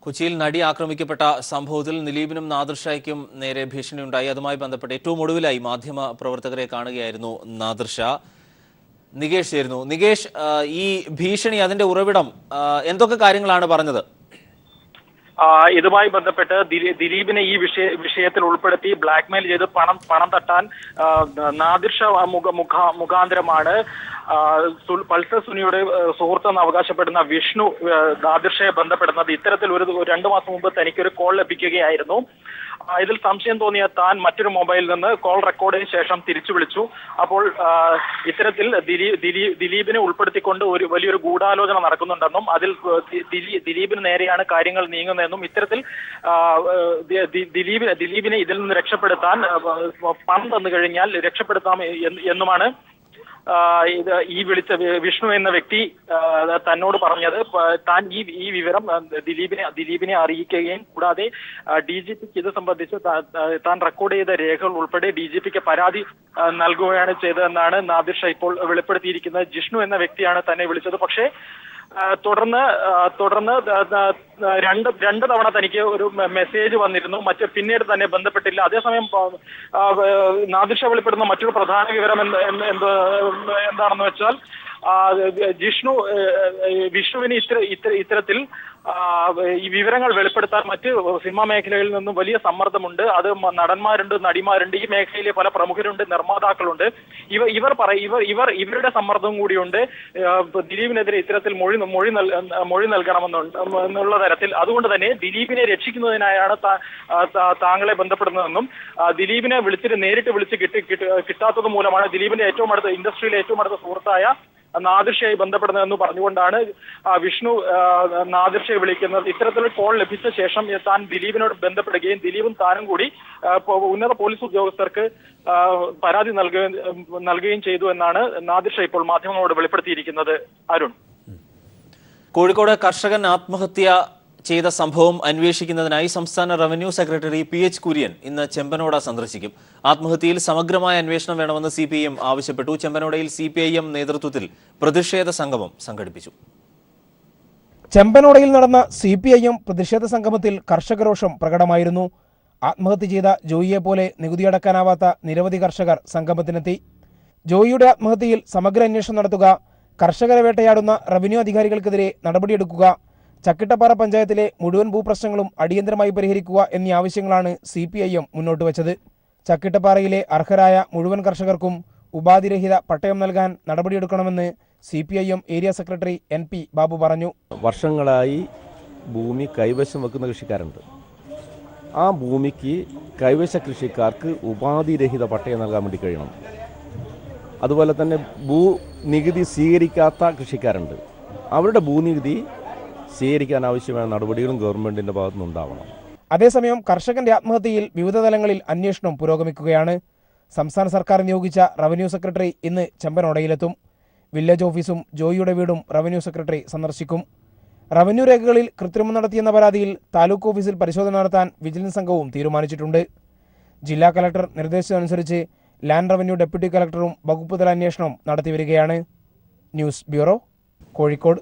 കൊച്ചിയിൽ നടി ആക്രമിക്കപ്പെട്ട സംഭവത്തിൽ ദിലീപിനും നാദിർ ഷായ്ക്കും നേരെ ഭീഷണിയുണ്ടായി. അതുമായി ബന്ധപ്പെട്ട് ഏറ്റവും ഒടുവിലായി മാധ്യമ പ്രവർത്തകരെ കാണുകയായിരുന്നു നാദിർ ഷാ. നികേഷ് ചേരുന്നു. നികേഷ്, ഈ ഭീഷണി, അതിന്റെ ഉറവിടം എന്തൊക്കെ കാര്യങ്ങളാണ് പറഞ്ഞത്? ഇതുമായി ബന്ധപ്പെട്ട് ദിലീപിനെ ഈ വിഷയത്തിൽ ഉൾപ്പെടുത്തി ബ്ലാക്ക്മെയിൽ ചെയ്ത് പണം തട്ടാൻ നാദിർ ഷാ മുഖാന്തരമാണ് പൾസർ സുനിയുടെ സുഹൃത്തെന്ന് അവകാശപ്പെടുന്ന വിഷ്ണു നാദിർ ഷായെ ബന്ധപ്പെടുന്നത്. ഇത്തരത്തിൽ 2 മാസം മുമ്പ് തനിക്കൊരു കോൾ ലഭിക്കുകയായിരുന്നു. ഇതിൽ സംശയം തോന്നിയ താൻ മറ്റൊരു മൊബൈലിൽ നിന്ന് കോൾ റെക്കോർഡിന് ശേഷം തിരിച്ചു വിളിച്ചു. അപ്പോൾ ഇത്തരത്തിൽ ദിലീപിനെ ഉൾപ്പെടുത്തിക്കൊണ്ട് വലിയൊരു ഗൂഢാലോചന നടക്കുന്നുണ്ടെന്നും അതിൽ ദിലീപിന് നേരെയാണ് കാര്യങ്ങൾ നീങ്ങുന്നതെന്നും ഇത്തരത്തിൽ ദിലീപിനെ ഇതിൽ നിന്ന് രക്ഷപ്പെടുത്താൻ പണം തന്നു കഴിഞ്ഞാൽ രക്ഷപ്പെടുത്താം എന്നുമാണ് ഈ വിളിച്ച വിഷ്ണു എന്ന വ്യക്തി തന്നോട് പറഞ്ഞത്. താൻ ഈ വിവരം ദിലീപിനെ അറിയിക്കുകയും കൂടാതെ DGPക്ക് ഇത് സംബന്ധിച്ച് താൻ റെക്കോർഡ് ചെയ്ത രേഖകൾ ഉൾപ്പെടെ DGPക്ക് പരാതി നൽകുകയാണ് ചെയ്തതെന്നാണ് നാദിർ ഷാ ഇപ്പോൾ വെളിപ്പെടുത്തിയിരിക്കുന്നത്. ജിഷ്ണു എന്ന വ്യക്തിയാണ് തന്നെ വിളിച്ചത്. പക്ഷേ തുടർന്ന് രണ്ട് തവണ തനിക്ക് ഒരു മെസ്സേജ് വന്നിരുന്നു. പിന്നീട് തന്നെ ബന്ധപ്പെട്ടില്ല. അതേസമയം നാദിർ ഷാ വെളിപ്പെടുന്ന മറ്റൊരു പ്രധാന വിവരം എന്താണെന്ന് വെച്ചാൽ വിഷ്ണുവിന് ഇത്തരത്തിൽ ഈ വിവരങ്ങൾ വെളിപ്പെടുത്താൻ മറ്റ് സിനിമാ മേഖലകളിൽ നിന്നും വലിയ സമ്മർദ്ദമുണ്ട്. അത് നടന്മാരുണ്ട്, നടിമാരുണ്ട്, ഈ മേഖലയിലെ പല പ്രമുഖരുണ്ട്, നിർമ്മാതാക്കളുണ്ട്. ഇവരുടെ സമ്മർദ്ദവും കൂടിയുണ്ട് ദിലീപിനെതിരെ ഇത്തരത്തിൽ മൊഴി നൽകണമെന്നുള്ള തരത്തിൽ. അതുകൊണ്ട് തന്നെ ദിലീപിനെ രക്ഷിക്കുന്നതിനായാണ് താങ്കളെ ബന്ധപ്പെടുന്നതെന്നും ദിലീപിനെ നേരിട്ട് വിളിച്ച് കിട്ടാത്തത് മൂലമാണ് ദിലീപിന്റെ ഇൻഡസ്ട്രിയിലെ ഏറ്റവും അടുത്ത സുഹൃത്തായ നാദിർ ഷായി ബന്ധപ്പെടുന്നതെന്ന് പറഞ്ഞുകൊണ്ടാണ് വിഷ്ണു നാദിർ ഷായെ നാദിർഷയെ വിളിക്കുന്നത്. ഇത്തരത്തിലൊരു കോൾ ലഭിച്ച ശേഷം താൻ ദിലീപിനോട് ബന്ധപ്പെടുകയും ദിലീപും താനും കൂടി ഉന്നത പോലീസ് ഉദ്യോഗസ്ഥർക്ക് പരാതി നൽകുകയും ചെയ്തു എന്നാണ് നാദിർഷ ഇപ്പോൾ മാധ്യമങ്ങളോട് വെളിപ്പെടുത്തിയിരിക്കുന്നത്. അരുൺ, കോഴിക്കോട് കർഷകൻ ആത്മഹത്യ ചെയ്ത സംഭവം അന്വേഷിക്കുന്നതിനായി സംസ്ഥാന റവന്യൂ സെക്രട്ടറി PH കുര്യൻ ഇന്ന് ചെമ്പനോട സന്ദർശിക്കും. ആത്മഹത്യയിൽ സമഗ്രമായ അന്വേഷണം വേണമെന്ന് CPIM ആവശ്യപ്പെട്ടു. ചെമ്പനോടയിൽ CPIM നേതൃത്വത്തിൽ പ്രതിഷേധ സംഗമം സംഘടിപ്പിച്ചു. ചെമ്പനോടയിൽ നടന്ന CPIM പ്രതിഷേധ സംഗമത്തിൽ കർഷകരോഷം പ്രകടമായിരുന്നു. ആത്മഹത്യ ചെയ്ത ജോയിയെ പോലെ നികുതി അടക്കാനാവാത്ത നിരവധി കർഷകർ സംഗമത്തിനെത്തി. ജോയിയുടെ ആത്മഹത്യയിൽ സമഗ്ര അന്വേഷണം നടത്തുക, കർഷകരെ വേട്ടയാടുന്ന റവന്യൂ അധികാരികൾക്കെതിരെ നടപടിയെടുക്കുക, ചക്കിട്ടപ്പാറ പഞ്ചായത്തിലെ മുഴുവൻ ഭൂപ്രശ്നങ്ങളും അടിയന്തരമായി പരിഹരിക്കുക എന്നീ ആവശ്യങ്ങളാണ് CPIM മുന്നോട്ട് വച്ചത്. ചക്കിട്ടപ്പാറയിലെ അർഹരായ മുഴുവൻ കർഷകർക്കും ഉപാധിരഹിത പട്ടയം നൽകാൻ നടപടിയെടുക്കണമെന്ന് CPIM area secretary NP Babu പറഞ്ഞു. വർഷങ്ങളായി ഭൂമി കൈവശം വെക്കുന്ന കൃഷിക്കാരുണ്ട്. ആ ഭൂമിക്ക് കൈവശ കൃഷിക്കാർക്ക് ഉപാധിരഹിത പട്ടയം നൽകാൻ വേണ്ടി കഴിയണം. അതുപോലെ തന്നെ ഭൂനികുതി സ്വീകരിക്കാത്ത കൃഷിക്കാരുണ്ട്. അവരുടെ ഭൂനികുതി സ്വീകരിക്കാൻ ആവശ്യമായ നടപടികളും ഗവൺമെന്റിന്റെ ഭാഗത്തുനിന്നുണ്ടാവണം. അതേസമയം കർഷകന്റെ ആത്മഹത്യയിൽ വിവിധ തലങ്ങളിൽ അന്വേഷണം പുരോഗമിക്കുകയാണ്. സംസ്ഥാന സർക്കാർ നിയോഗിച്ച റവന്യൂ സെക്രട്ടറി ഇന്ന് ചെമ്പനോടയിലെത്തും. വില്ലേജ് ഓഫീസും ജോയിയുടെ വീടും റവന്യൂ സെക്രട്ടറി സന്ദർശിക്കും. റവന്യൂ രേഖകളിൽ കൃത്രിമം നടത്തിയെന്ന പരാതിയിൽ താലൂക്ക് ഓഫീസിൽ പരിശോധന നടത്താൻ വിജിലൻസ് സംഘവും തീരുമാനിച്ചിട്ടുണ്ട്. ജില്ലാ കലക്ടർ നിർദ്ദേശമനുസരിച്ച് ലാൻഡ് റവന്യൂ ഡെപ്യൂട്ടി കലക്ടറും വകുപ്പ് തല അന്വേഷണം നടത്തിവരികയാണ്. News bureau, Kozhikode.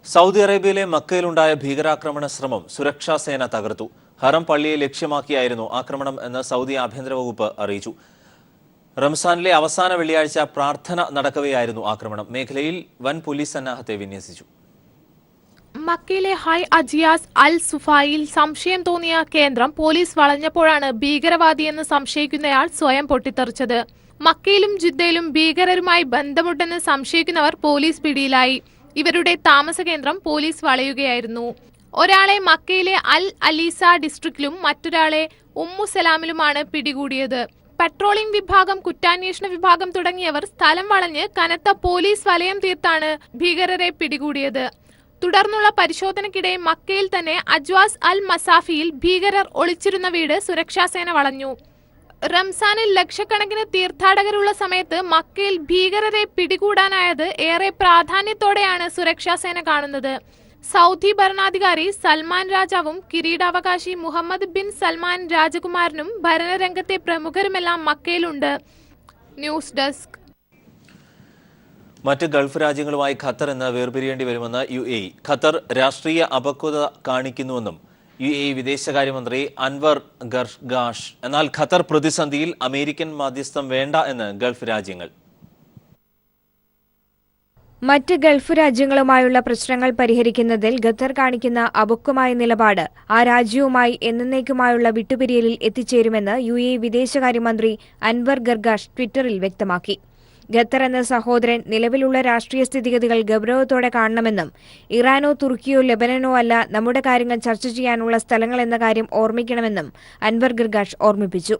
സൗദി അറേബ്യയിലെ മക്കയിലുണ്ടായ ഭീകരാക്രമണ ശ്രമം സുരക്ഷാ സേന തകർത്തു. ഹറം പള്ളിയെ ലക്ഷ്യമാക്കിയായിരുന്നു ആക്രമണം എന്ന് സൗദി ആഭ്യന്തര വകുപ്പ് അറിയിച്ചു. റംസാനിലെ അവസാന വെള്ളിയാഴ്ച പ്രാർത്ഥന നടക്കവെയായിരുന്നു ആക്രമണം. മേഖലയിൽ വൻ പോലീസ് സന്നാഹത്തെ വിന്യസിച്ചു. മക്കയിലെ ഹൈ അജിയാസ് അൽ സുഫായിൽ സംശയം തോന്നിയ കേന്ദ്രം പോലീസ് വളഞ്ഞപ്പോഴാണ് ഭീകരവാദിയെന്ന് സംശയിക്കുന്നയാൾ സ്വയം പൊട്ടിത്തെറിച്ചത്. മക്കയിലും ജിദ്ദയിലും ഭീകരരുമായി ബന്ധമുണ്ടെന്ന് സംശയിക്കുന്നവർ പോലീസ് പിടിയിലായി. ഇവരുടെ താമസ കേന്ദ്രം പോലീസ് വളയുകയായിരുന്നു. ഒരാളെ മക്കയിലെ അൽ അലീസ ഡിസ്ട്രിക്റ്റിലും മറ്റൊരാളെ ഉമ്മുസലാമിലുമാണ് പിടികൂടിയത്. പെട്രോളിംഗ് വിഭാഗം, കുറ്റാന്വേഷണ വിഭാഗം തുടങ്ങിയവർ സ്ഥലം വളഞ്ഞ് കനത്ത പോലീസ് വലയം തീർത്താണ് ഭീകരരെ പിടികൂടിയത്. തുടർന്നുള്ള പരിശോധനയ്ക്കിടെ മക്കയിൽ തന്നെ അജ്വാസ് അൽ മസാഫിയിൽ ഭീകരർ ഒളിച്ചിരുന്ന വീട് സുരക്ഷാസേന വളഞ്ഞു. റംസാനിൽ ലക്ഷക്കണക്കിന് തീർത്ഥാടകരുള്ള സമയത്ത് മക്കയിൽ ഭീകരരെ പിടികൂടാനായത് ഏറെ പ്രാധാന്യത്തോടെയാണ് സുരക്ഷാസേന കാണുന്നത്. സൗദി ഭരണാധികാരി സൽമാൻ രാജാവും കിരീടാവകാശി മുഹമ്മദ് ബിൻ സൽമാൻ രാജകുമാരനും ഭരണരംഗത്തെ പ്രമുഖരുമെല്ലാം മക്കയിലുണ്ട്. News desk. മറ്റ് ഗൾഫ് രാജ്യങ്ങളുമായി ഖത്തർ എന്ന് വേർപിരിയേണ്ടി വരുമെന്ന് UAE. ഖത്തർ രാഷ്ട്രീയ അപക്വത കാണിക്കുന്നുവെന്നും UAE വിദേശകാര്യമന്ത്രി അൻവർ ഗർഗാഷ്. എന്നാൽ ഖത്തർ പ്രതിസന്ധിയിൽ അമേരിക്കൻ മധ്യസ്ഥം വേണ്ട എന്ന് ഗൾഫ് രാജ്യങ്ങൾ. മറ്റ് ഗൾഫ് രാജ്യങ്ങളുമായുള്ള പ്രശ്നങ്ങൾ പരിഹരിക്കുന്നതിൽ ഖത്തർ കാണിക്കുന്ന അപക്വമായ നിലപാട് ആ രാജ്യവുമായി എന്നേക്കുമായുള്ള വിട്ടുപിരിയലിൽ എത്തിച്ചേരുമെന്ന് UAE വിദേശകാര്യമന്ത്രി അൻവർ ഗർഗാഷ് ട്വിറ്ററിൽ വ്യക്തമാക്കി. ഖത്തർ എന്ന സഹോദരൻ നിലവിലുള്ള രാഷ്ട്രീയ സ്ഥിതിഗതികൾ ഗൗരവത്തോടെ കാണണമെന്നും ഇറാനോ തുർക്കിയോ ലെബനനോ അല്ല നമ്മുടെ കാര്യങ്ങൾ ചർച്ച ചെയ്യാനുള്ള സ്ഥലങ്ങളെന്ന കാര്യം ഓർമ്മിക്കണമെന്നും അൻവർ ഗർഗാഷ് ഓർമ്മിപ്പിച്ചു.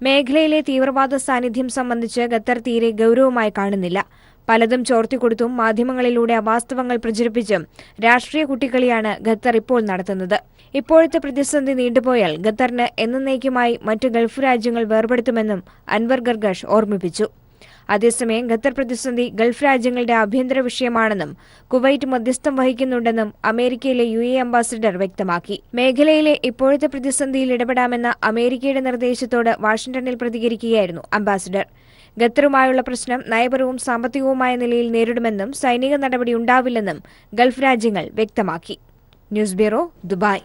മേഖലയിലെ തീവ്രവാദ സാന്നിധ്യം സംബന്ധിച്ച് ഖത്തർ തീരെ ഗൗരവമായി കാണുന്നില്ല. പലതും ചോർത്തിക്കൊടുത്തും മാധ്യമങ്ങളിലൂടെ അവാസ്തവങ്ങൾ പ്രചരിപ്പിച്ചും രാഷ്ട്രീയ കുട്ടിക്കളിയാണ് ഖത്തർ ഇപ്പോൾ നടത്തുന്നത്. ഇപ്പോഴത്തെ പ്രതിസന്ധി നീണ്ടുപോയാൽ ഖത്തറിന് എന്നേക്കുമായി മറ്റ് ഗൾഫ് രാജ്യങ്ങൾ വേർപെടുത്തുമെന്നും അൻവർ ഗർഗാഷ് ഓർമ്മിപ്പിച്ചു. അതേസമയം ഖത്തർ പ്രതിസന്ധി ഗൾഫ് രാജ്യങ്ങളുടെ ആഭ്യന്തര വിഷയമാണെന്നും കുവൈറ്റ് മധ്യസ്ഥം വഹിക്കുന്നുണ്ടെന്നും അമേരിക്കയിലെ UAE അംബാസിഡർ വ്യക്തമാക്കി. മേഖലയിലെ ഇപ്പോഴത്തെ പ്രതിസന്ധിയിൽ ഇടപെടാമെന്ന അമേരിക്കയുടെ നിർദ്ദേശത്തോട് വാഷിംഗ്ടണിൽ പ്രതികരിക്കുകയായിരുന്നു അംബാസിഡർ. ഖത്തറുമായുള്ള പ്രശ്നം നയപരവും സാമ്പത്തികവുമായ നിലയിൽ നേരിടുമെന്നും സൈനിക നടപടി ഉണ്ടാവില്ലെന്നും ഗൾഫ് രാജ്യങ്ങൾ വ്യക്തമാക്കി. News bureau, Dubai.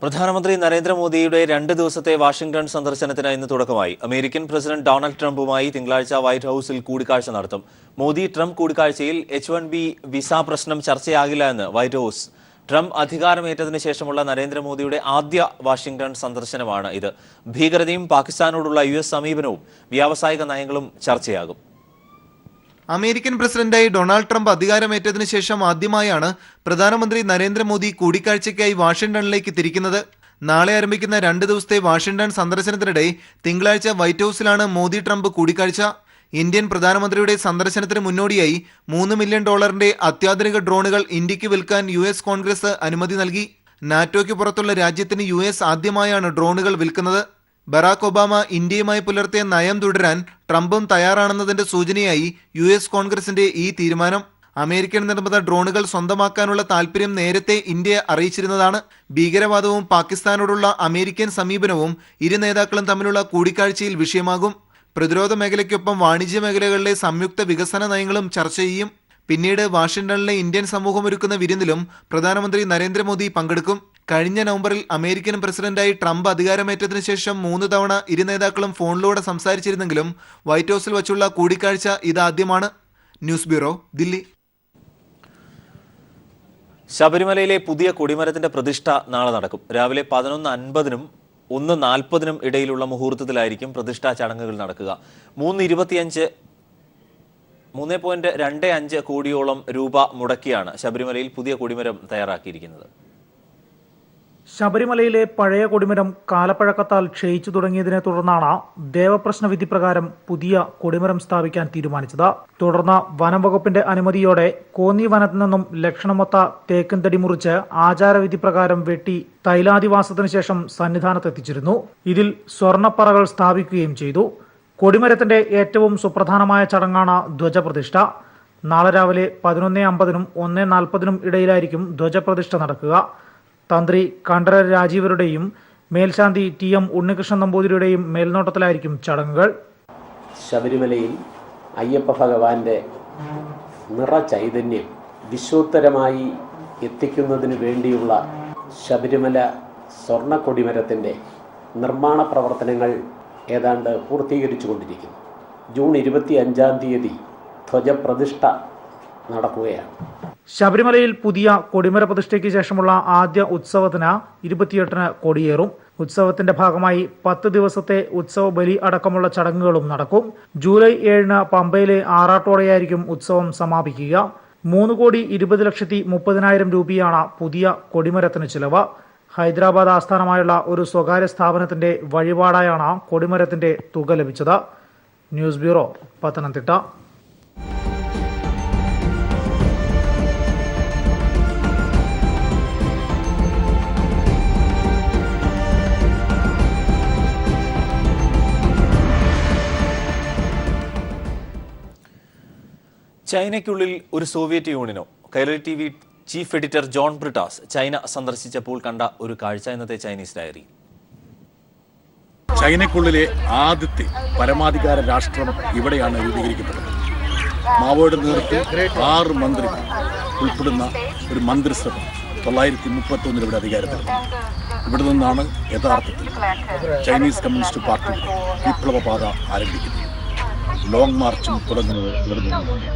പ്രധാനമന്ത്രി നരേന്ദ്രമോദിയുടെ 2 ദിവസത്തെ വാഷിംഗ്ടൺ സന്ദർശനത്തിന് ഇന്ന് തുടക്കമായി. അമേരിക്കൻ പ്രസിഡന്റ് ഡൊണാൾഡ് ട്രംപുമായി തിങ്കളാഴ്ച വൈറ്റ് ഹൌസിൽ കൂടിക്കാഴ്ച നടത്തും. മോദി ട്രംപ് കൂടിക്കാഴ്ചയിൽ H-1B വിസ പ്രശ്നം ചർച്ചയാകില്ല എന്ന് വൈറ്റ് ഹൌസ്. ട്രംപ് അധികാരമേറ്റതിനു ശേഷമുള്ള നരേന്ദ്രമോദിയുടെ ആദ്യ വാഷിംഗ്ടൺ സന്ദർശനമാണ് ഇത്. ഭീകരതയും പാകിസ്ഥാനോടുള്ള US സമീപനവും വ്യാവസായിക നയങ്ങളും ചർച്ചയാകും. അമേരിക്കൻ പ്രസിഡന്റായി ഡൊണാൾഡ് ട്രംപ് അധികാരമേറ്റതിനു ശേഷം ആദ്യമായാണ് പ്രധാനമന്ത്രി നരേന്ദ്രമോദി കൂടിക്കാഴ്ചയ്ക്കായി വാഷിംഗ്ടണിലേക്ക് തിരിക്കുന്നത്. നാളെ ആരംഭിക്കുന്ന 2 ദിവസത്തെ വാഷിംഗ്ടൺ സന്ദർശനത്തിനിടെ തിങ്കളാഴ്ച വൈറ്റ് ഹൌസിലാണ് മോദി ട്രംപ് കൂടിക്കാഴ്ച. ഇന്ത്യൻ പ്രധാനമന്ത്രിയുടെ സന്ദർശനത്തിന് മുന്നോടിയായി $3 മില്യൺ അത്യാധുനിക ഡ്രോണുകൾ ഇന്ത്യക്ക് വിൽക്കാൻ US കോൺഗ്രസ് അനുമതി നൽകി. നാറ്റോയ്ക്ക് പുറത്തുള്ള രാജ്യത്തിന് US ആദ്യമായാണ് ഡ്രോണുകൾ വിൽക്കുന്നത്. ബറാക് ഒബാമ ഇന്ത്യയുമായി പുലർത്തിയ നയം തുടരാൻ ട്രംപും തയ്യാറാണെന്നതിന്റെ സൂചനയായി US കോൺഗ്രസിന്റെ ഈ തീരുമാനം. അമേരിക്കൻ നിർമ്മിത ഡ്രോണുകൾ സ്വന്തമാക്കാനുള്ള താൽപര്യം നേരത്തെ ഇന്ത്യ അറിയിച്ചിരുന്നതാണ്. ഭീകരവാദവും പാകിസ്ഥാനോടുള്ള അമേരിക്കൻ സമീപനവും ഇരു നേതാക്കളും തമ്മിലുള്ള കൂടിക്കാഴ്ചയിൽ വിഷയമാകും. പ്രതിരോധ മേഖലയ്ക്കൊപ്പം വാണിജ്യ മേഖലകളിലെ സംയുക്ത വികസന നയങ്ങളും ചർച്ച ചെയ്യും. പിന്നീട് വാഷിംഗ്ടണിലെ ഇന്ത്യൻ സമൂഹം ഒരുക്കുന്ന വിരുന്നിലും പ്രധാനമന്ത്രി നരേന്ദ്രമോദി പങ്കെടുക്കും. കഴിഞ്ഞ നവംബറിൽ അമേരിക്കൻ പ്രസിഡന്റായി ട്രംപ് അധികാരമേറ്റതിനു ശേഷം 3 തവണ ഇരു നേതാക്കളും ഫോണിലൂടെ സംസാരിച്ചിരുന്നെങ്കിലും വൈറ്റ് ഹൌസിൽ വച്ചുള്ള കൂടിക്കാഴ്ച ഇതാദ്യമാണ്. News bureau, Delhi. ശബരിമലയിലെ പുതിയ കൊടിമരത്തിന്റെ പ്രതിഷ്ഠ നാളെ നടക്കും. രാവിലെ 11:50-നും 1:40-നും ഇടയിലുള്ള മുഹൂർത്തത്തിലായിരിക്കും പ്രതിഷ്ഠാ ചടങ്ങുകൾ നടക്കുക. 3.25 കോടിയോളം രൂപ മുടക്കിയാണ് ശബരിമലയിൽ പുതിയ കൊടിമരം തയ്യാറാക്കിയിരിക്കുന്നത്. ശബരിമലയിലെ പഴയ കൊടിമരം കാലപ്പഴക്കത്താൽ ക്ഷയിച്ചു തുടങ്ങിയതിനെ തുടർന്നാണ് ദേവപ്രശ്ന വിധി പ്രകാരം പുതിയ കൊടിമരം സ്ഥാപിക്കാൻ തീരുമാനിച്ചത്. തുടർന്ന് വനം വകുപ്പിന്റെ അനുമതിയോടെ കോന്നി വനത്തിൽ നിന്നും ലക്ഷണമൊത്ത തേക്കിൻ തടി മുറിച്ച് ആചാരവിധി പ്രകാരം വെട്ടി തൈലാദിവാസത്തിനു ശേഷം സന്നിധാനത്തെത്തിച്ചിരുന്നു. ഇതിൽ സ്വർണ്ണപ്പറകൾ സ്ഥാപിക്കുകയും ചെയ്തു. കൊടിമരത്തിന്റെ ഏറ്റവും സുപ്രധാനമായ ചടങ്ങാണ് ധ്വജപ്രതിഷ്ഠ. നാളെ രാവിലെ 11:50-നും 1:40-നും ഇടയിലായിരിക്കും ധ്വജപ്രതിഷ്ഠ നടക്കുക. തന്ത്രി കണ്ഠര രാജീവരുടെയും മേൽശാന്തി TM ഉണ്ണികൃഷ്ണൻ നമ്പൂതിരിയുടെയും മേൽനോട്ടത്തിലായിരിക്കും ചടങ്ങുകൾ. ശബരിമലയിൽ അയ്യപ്പ ഭഗവാന്റെ നിറചൈതന്യം വിശ്വോത്തരമായി എത്തിക്കുന്നതിന് വേണ്ടിയുള്ള ശബരിമല സ്വർണ്ണ കൊടിമരത്തിൻ്റെ നിർമ്മാണ പ്രവർത്തനങ്ങൾ ഏതാണ്ട് പൂർത്തീകരിച്ചു കൊണ്ടിരിക്കുന്നു. ജൂൺ 25 ധ്വജപ്രതിഷ്ഠ നടക്കുകയാണ്. ശബരിമലയിൽ പുതിയ കൊടിമര പ്രതിഷ്ഠയ്ക്ക് ശേഷമുള്ള ആദ്യ ഉത്സവത്തിന് 28-ന് കൊടിയേറും. ഉത്സവത്തിന്റെ ഭാഗമായി 10 ദിവസത്തെ ഉത്സവ ബലി അടക്കമുള്ള ചടങ്ങുകളും നടക്കും. ജൂലൈ 7-ന് പമ്പയിലെ ആറാട്ടോടെയായിരിക്കും ഉത്സവം സമാപിക്കുക. 3,20,30,000 രൂപയാണ് പുതിയ കൊടിമരത്തിന് ചിലവ്. ഹൈദരാബാദ് ആസ്ഥാനമായുള്ള ഒരു സ്വകാര്യ സ്ഥാപനത്തിന്റെ വഴിപാടായാണ് കൊടിമരത്തിന്റെ തുക ലഭിച്ചത്. News bureau, Pathanamthitta. ചൈനയ്ക്കുള്ളിൽ ഒരു സോവിയറ്റ് യൂണിയനോ? Kairali TV chief editor John Brittas China സന്ദർശിച്ചപ്പോൾ കണ്ട ഒരു കാഴ്ച. ഇന്നത്തെ ചൈനീസ് ഡയറി. ചൈനയ്ക്കുള്ളിലെ ആദ്യത്തെ പരമാധികാര രാഷ്ട്രം ഇവിടെയാണ് രൂപീകരിക്കപ്പെട്ടത്. മാവോയുടെ നേതൃത്വത്തിൽ 6 മന്ത്രിമാർ ഉൾപ്പെടുന്ന ഒരു മന്ത്രിസഭ 931 ഇവിടെ അധികാരത്തിൽ. ഇവിടെ നിന്നാണ് യഥാർത്ഥത്തിൽ ചൈനീസ് കമ്മ്യൂണിസ്റ്റ് പാർട്ടി വിപ്ലവപാത ആരംഭിക്കുന്നത്. ലോങ് മാർച്ചും തുടങ്ങുന്നത് ഇവിടെ നിന്നാണ്.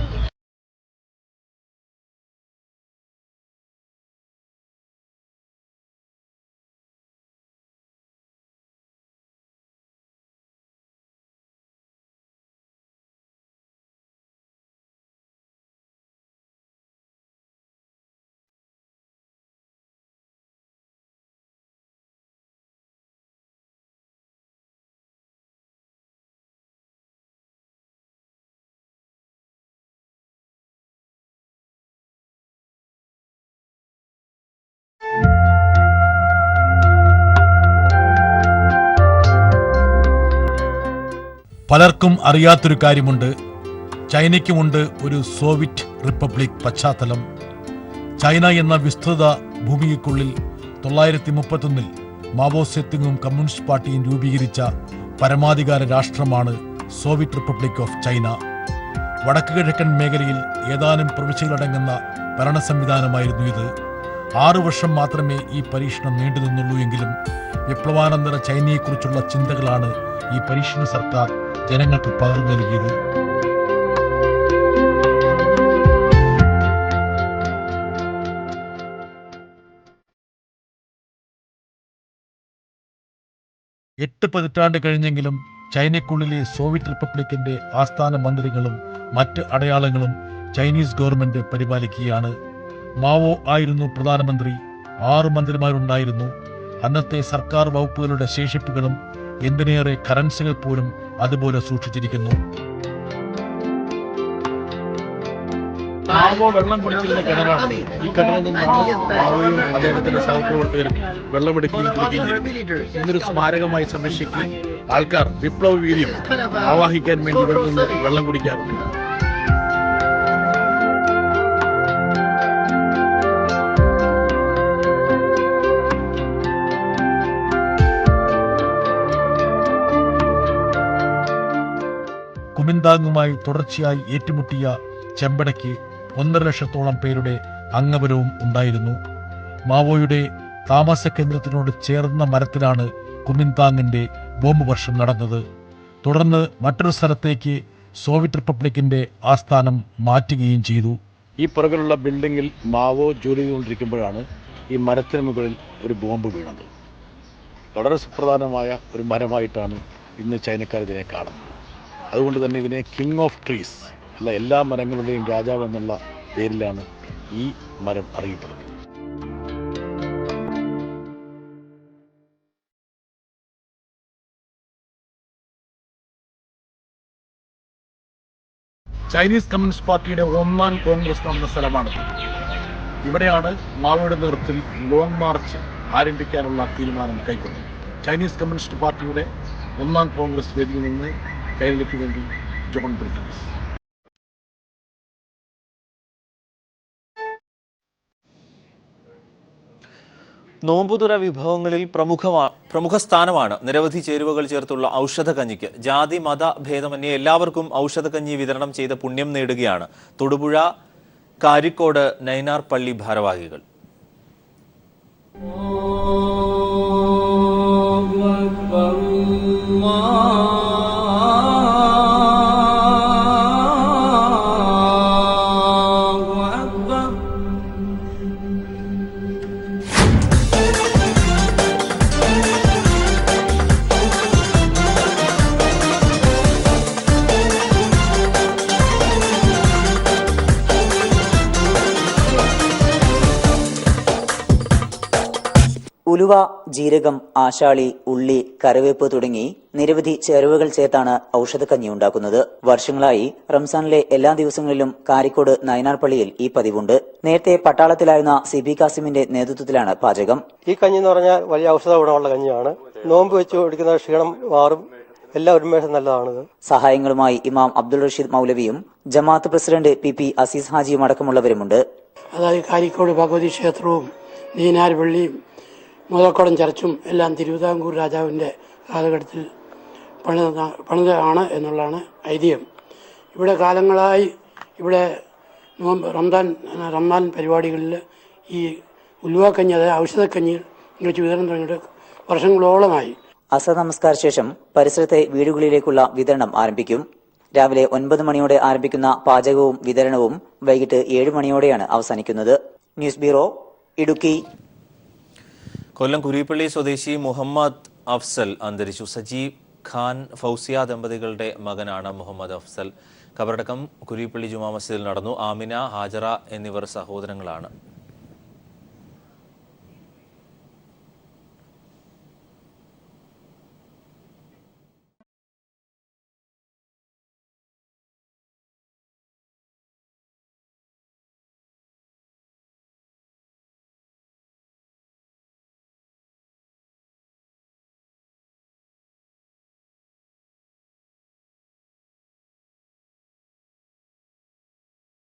പലർക്കും അറിയാത്തൊരു കാര്യമുണ്ട്. ചൈനയ്ക്കുമുണ്ട് ഒരു സോവിയറ്റ് റിപ്പബ്ലിക് പശ്ചാത്തലം. ചൈന എന്ന വിസ്തൃത ഭൂമിക്കുള്ളിൽ 931 മാവോ സേതുങ്ങും കമ്മ്യൂണിസ്റ്റ് പാർട്ടിയും രൂപീകരിച്ച പരമാധികാര രാഷ്ട്രമാണ് സോവിയറ്റ് റിപ്പബ്ലിക് ഓഫ് ചൈന. വടക്ക് കിഴക്കൻ മേഖലയിൽ ഏതാനും പ്രവിശ്യകളടങ്ങുന്ന ഭരണ സംവിധാനമായിരുന്നു ഇത്. 6 വർഷം മാത്രമേ ഈ പരീക്ഷണം നീണ്ടുനിന്നുള്ളൂ എങ്കിലും വിപ്ലവാനന്തര ചൈനയെക്കുറിച്ചുള്ള ചിന്തകളാണ് ഈ പരീക്ഷണ സർക്കാർ ജനങ്ങൾക്ക് പകർന്നു നൽകിയത്. എട്ട് പതിറ്റാണ്ട് കഴിഞ്ഞെങ്കിലും ചൈനയ്ക്കുള്ളിലെ സോവിയറ്റ് റിപ്പബ്ലിക്കിന്റെ ആസ്ഥാന മന്ത്രികളും മറ്റ് അടയാളങ്ങളും ചൈനീസ് ഗവൺമെന്റ് പരിപാലിക്കുകയാണ്. മാവോ ആയിരുന്നു പ്രധാനമന്ത്രി. 6 മന്ത്രിമാരുണ്ടായിരുന്നു. അന്നത്തെ സർക്കാർ വകുപ്പുകളുടെ ശേഷിപ്പുകളും എന്തിനേറെ കറൻസികൾ പോലും അതുപോലെ സൂക്ഷിച്ചിരിക്കുന്നു. മാവോ വെള്ളം കുടിക്കുന്ന കിണറാണ്. ഈ കിണറിൽ നിന്നാണ് മാവോയും അദ്ദേഹത്തിന്റെ സഹപ്രവർത്തകരും വെള്ളമെടുക്കുകയും കുടിക്കുകയും ചെയ്തത്. ഇന്നൊരു സ്മാരകമായി സംരക്ഷിക്കുകയും ആൾക്കാർ വിപ്ലവ വീര്യം ആവാഹിക്കാൻ വേണ്ടി ഇവിടെ നിന്ന് വെള്ളം കുടിക്കാറുണ്ട്. കുമിന്താങ്ങുമായി തുടർച്ചയായി ഏറ്റുമുട്ടിയ ചെമ്പടയ്ക്ക് 1.5 ലക്ഷത്തോളം പേരുടെ അംഗബലവും ഉണ്ടായിരുന്നു. മാവോയുടെ താമസ കേന്ദ്രത്തിനോട് ചേർന്ന മരത്തിലാണ് കുമിന്താങ്ങിന്റെ ബോംബ് വർഷം നടന്നത്. തുടർന്ന് മറ്റൊരു സ്ഥലത്തേക്ക് സോവിയറ്റ് റിപ്പബ്ലിക്കിന്റെ ആസ്ഥാനം മാറ്റുകയും ചെയ്തു. ഈ പുറകിലുള്ള ബിൽഡിങ്ങിൽ മാവോ ജോലി ചെയ്തുകൊണ്ടിരിക്കുമ്പോഴാണ് ഈ മരത്തിന് മുകളിൽ ഒരു ബോംബ് വീണത്. വളരെ സുപ്രധാനമായ ഒരു മരമായിട്ടാണ് ഇന്ന് ചൈനക്കാർ ഇതിനെ കാണുന്നത്. അതുകൊണ്ട് തന്നെ ഇതിനെ കിങ് ഓഫ് ട്രീസ് അല്ല, എല്ലാ മരങ്ങളുടെയും രാജാവ് എന്നുള്ള പേരിലാണ് ഈ മരം അറിയപ്പെടുന്നത്. ചൈനീസ് കമ്മ്യൂണിസ്റ്റ് പാർട്ടിയുടെ 1ാം കോൺഗ്രസ് നടന്ന സ്ഥലമാണ്. ഇവിടെയാണ് മാവോയുടെ നേതൃത്വത്തിൽ ലോങ് മാർച്ച് ആരംഭിക്കാനുള്ള തീരുമാനം കൈക്കൊണ്ടത്. ചൈനീസ് കമ്മ്യൂണിസ്റ്റ് പാർട്ടിയുടെ 1ാം കോൺഗ്രസ് വേദിയിൽ നിന്ന് കേരളയ്ക്ക് വേണ്ടി ജോൺ ബ്രിട്ടൻസ്. നോമ്പുതുറ വിഭവങ്ങളിൽ പ്രമുഖ സ്ഥാനമാണ് നിരവധി ചേരുവകൾ ചേർത്തുള്ള ഔഷധക്കഞ്ഞിക്ക്. ജാതി മത ഭേദമന്യേ എല്ലാവർക്കും ഔഷധക്കഞ്ഞി വിതരണം ചെയ്ത് പുണ്യം നേടുകയാണ് തൊടുപുഴ കാരിക്കോട് നൈനാർ പള്ളി ഭാരവാഹികൾ. ഉലുവ, ജീരകം, ആശാളി, ഉള്ളി, കറിവേപ്പ് തുടങ്ങി നിരവധി ചേരുവകൾ ചേർത്താണ് ഔഷധക്കഞ്ഞി ഉണ്ടാക്കുന്നത്. വർഷങ്ങളായി റംസാനിലെ എല്ലാ ദിവസങ്ങളിലും കാരിക്കോട് നൈനാർ പള്ളിയിൽ ഈ പതിവുണ്ട്. നേരത്തെ പട്ടാളത്തിലായിരുന്ന സിബി കാസിമിന്റെ നേതൃത്വത്തിലാണ് പാചകം. ഈ കഞ്ഞി എന്ന് പറഞ്ഞാൽ വലിയ ഔഷധ ഗുണമുള്ള കഞ്ഞിയാണ്. നോമ്പ് വെച്ച് കുടിക്കുന്ന ക്ഷീണം മാറും. എല്ലാ ഉന്മേഷം നല്ലതാണിത്. സഹായങ്ങളുമായി ഇമാം അബ്ദുൾ റഷീദ് മൗലവിയും ജമാഅത്ത് പ്രസിഡന്റ് പി അസീസ് ഹാജിയും അടക്കമുള്ളവരുമുണ്ട്. അതായത് കാരിക്കോട് ഭഗവതി ക്ഷേത്രവും നീനാർ പള്ളിയും മുതൽക്കോടം ചർച്ചും എല്ലാം തിരുവിതാംകൂർ രാജാവിൻ്റെ കാലഘട്ടത്തിൽ പണിതാണ് എന്നുള്ളതാണ് ഐതിഹ്യം. ഇവിടെ കാലങ്ങളായി ഇവിടെ റംദാൻ പരിപാടികളിൽ ഈ ഉലുവക്കഞ്ഞി, അതായത് ഔഷധക്കഞ്ഞി വെച്ച് വിതരണം തുടങ്ങിയിട്ട് വർഷങ്ങളോളമായി. അസർ നമസ്കാര ശേഷം പരിസരത്തെ വീടുകളിലേക്കുള്ള വിതരണം ആരംഭിക്കും. രാവിലെ 9 മണിയോടെ ആരംഭിക്കുന്ന പാചകവും വിതരണവും വൈകിട്ട് 7 മണിയോടെയാണ് അവസാനിക്കുന്നത്. News bureau, Idukki. കൊല്ലം കുരിപ്പള്ളി സ്വദേശി മുഹമ്മദ് അഫ്സൽ അന്തരിച്ചു. സജീവ് ഖാൻ ഫൗസിയ ദമ്പതികളുടെ മകനാണ് മുഹമ്മദ് അഫ്സൽ. ഖബറടക്കം കുരിപ്പള്ളി ജുമാ മസ്ജിദിൽ നടന്നു. ആമിന, ഹാജറ എന്നിവർ സഹോദരങ്ങളാണ്.